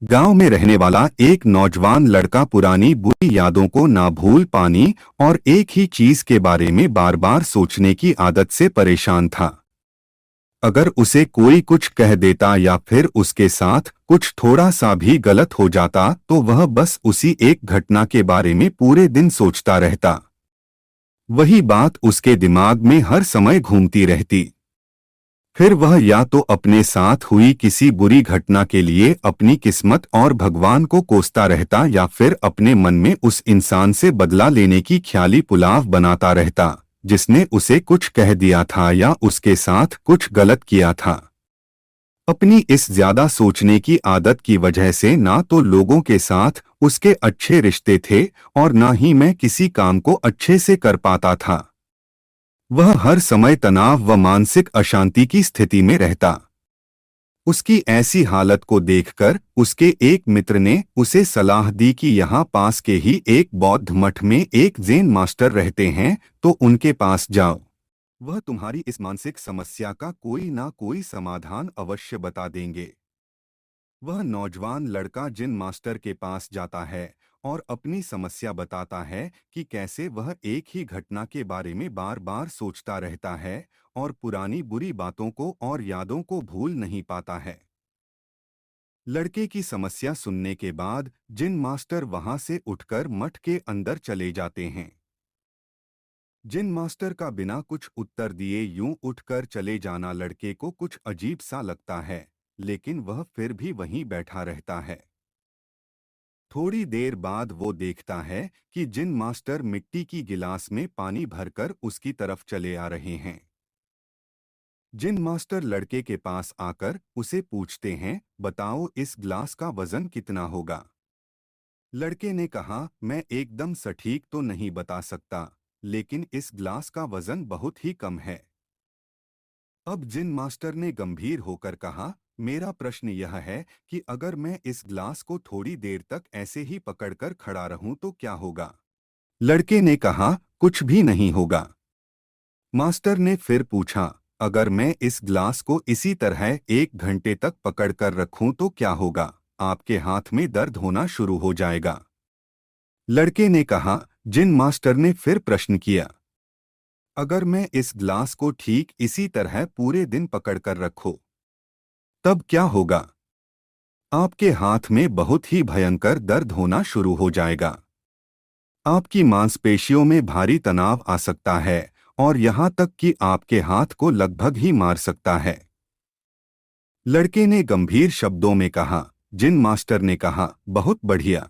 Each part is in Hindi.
गांव में रहने वाला एक नौजवान लड़का पुरानी बुरी यादों को ना भूल पानी और एक ही चीज के बारे में बार बार सोचने की आदत से परेशान था। अगर उसे कोई कुछ कह देता या फिर उसके साथ कुछ थोड़ा सा भी गलत हो जाता तो वह बस उसी एक घटना के बारे में पूरे दिन सोचता रहता। वही बात उसके दिमाग में हर समय घूमती रहती। फिर वह या तो अपने साथ हुई किसी बुरी घटना के लिए अपनी किस्मत और भगवान को कोसता रहता या फिर अपने मन में उस इंसान से बदला लेने की ख्याली पुलाव बनाता रहता जिसने उसे कुछ कह दिया था या उसके साथ कुछ गलत किया था। अपनी इस ज्यादा सोचने की आदत की वजह से ना तो लोगों के साथ उसके अच्छे रिश्ते थे और ना ही मैं किसी काम को अच्छे से कर पाता था। वह हर समय तनाव व मानसिक अशांति की स्थिति में रहता। उसकी ऐसी हालत को देखकर उसके एक मित्र ने उसे सलाह दी कि यहाँ पास के ही एक बौद्ध मठ में एक ज़ेन मास्टर रहते हैं, तो उनके पास जाओ। वह तुम्हारी इस मानसिक समस्या का कोई ना कोई समाधान अवश्य बता देंगे। वह नौजवान लड़का जिन मास्टर के पास जाता है और अपनी समस्या बताता है कि कैसे वह एक ही घटना के बारे में बार बार सोचता रहता है और पुरानी बुरी बातों को और यादों को भूल नहीं पाता है। लड़के की समस्या सुनने के बाद जिन मास्टर वहां से उठकर मठ के अंदर चले जाते हैं। जिन मास्टर का बिना कुछ उत्तर दिए यूं उठकर चले जाना लड़के को कुछ अजीब सा लगता है, लेकिन वह फिर भी वहीं बैठा रहता है। थोड़ी देर बाद वो देखता है कि जिन मास्टर मिट्टी की गिलास में पानी भरकर उसकी तरफ चले आ रहे हैं। जिन मास्टर लड़के के पास आकर उसे पूछते हैं, बताओ इस गिलास का वजन कितना होगा। लड़के ने कहा, मैं एकदम सटीक तो नहीं बता सकता, लेकिन इस गिलास का वजन बहुत ही कम है। अब जिन मास्टर ने गंभीर होकर कहा, मेरा प्रश्न यह है कि अगर मैं इस ग्लास को थोड़ी देर तक ऐसे ही पकड़कर खड़ा रहूं तो क्या होगा। लड़के ने कहा, कुछ भी नहीं होगा। मास्टर ने फिर पूछा, अगर मैं इस ग्लास को इसी तरह 1 घंटे तक पकड़कर रखूं तो क्या होगा, आपके हाथ में दर्द होना शुरू हो जाएगा। लड़के ने कहा। जिन मास्टर ने फिर प्रश्न किया, अगर मैं इस ग्लास को ठीक इसी तरह पूरे दिन पकड़कर रखूं तब क्या होगा। आपके हाथ में बहुत ही भयंकर दर्द होना शुरू हो जाएगा। आपकी मांसपेशियों में भारी तनाव आ सकता है और यहां तक कि आपके हाथ को लगभग ही मार सकता है। लड़के ने गंभीर शब्दों में कहा। जिन मास्टर ने कहा, बहुत बढ़िया,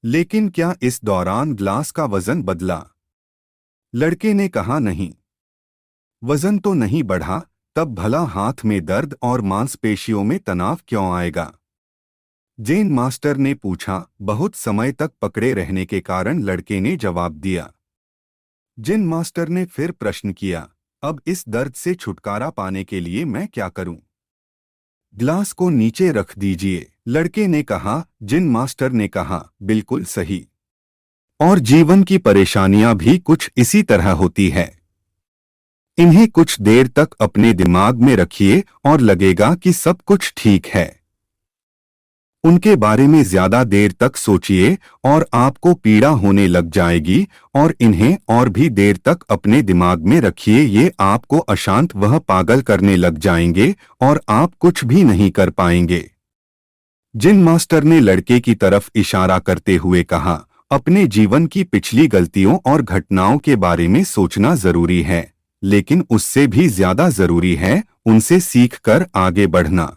लेकिन क्या इस दौरान ग्लास का वजन बदला। लड़के ने कहा, नहीं, वजन तो नहीं बढ़ा, तब भला हाथ में दर्द और मांसपेशियों में तनाव क्यों आएगा। जैन मास्टर ने पूछा। बहुत समय तक पकड़े रहने के कारण लड़के ने जवाब दिया। जिन मास्टर ने फिर प्रश्न किया, अब इस दर्द से छुटकारा पाने के लिए मैं क्या करूं। ग्लास को नीचे रख दीजिए, लड़के ने कहा। जिन मास्टर ने कहा, बिल्कुल सही, और जीवन की परेशानियां भी कुछ इसी तरह होती है। इन्हें कुछ देर तक अपने दिमाग में रखिए और लगेगा कि सब कुछ ठीक है। उनके बारे में ज्यादा देर तक सोचिए और आपको पीड़ा होने लग जाएगी, और इन्हें और भी देर तक अपने दिमाग में रखिए, ये आपको अशांत व पागल करने लग जाएंगे और आप कुछ भी नहीं कर पाएंगे। जिन मास्टर ने लड़के की तरफ इशारा करते हुए कहा, अपने जीवन की पिछली गलतियों और घटनाओं के बारे में सोचना जरूरी है, लेकिन उससे भी ज्यादा जरूरी है उनसे सीखकर आगे बढ़ना।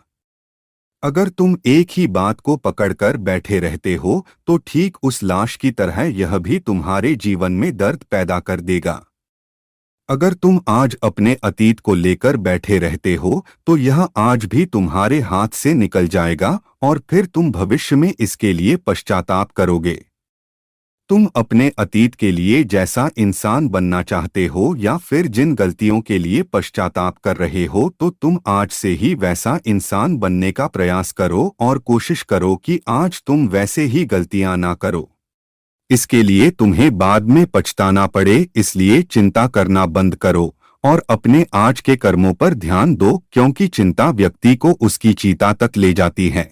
अगर तुम एक ही बात को पकड़कर बैठे रहते हो तो ठीक उस लाश की तरह यह भी तुम्हारे जीवन में दर्द पैदा कर देगा। अगर तुम आज अपने अतीत को लेकर बैठे रहते हो तो यह आज भी तुम्हारे हाथ से निकल जाएगा और फिर तुम भविष्य में इसके लिए पश्चाताप करोगे। तुम अपने अतीत के लिए जैसा इंसान बनना चाहते हो या फिर जिन गलतियों के लिए पश्चाताप कर रहे हो, तो तुम आज से ही वैसा इंसान बनने का प्रयास करो और कोशिश करो कि आज तुम वैसे ही गलतियां ना करो। इसके लिए तुम्हें बाद में पछताना पड़े, इसलिए चिंता करना बंद करो और अपने आज के कर्मों पर ध्यान दो, क्योंकि चिंता व्यक्ति को उसकी चिता तक ले जाती है।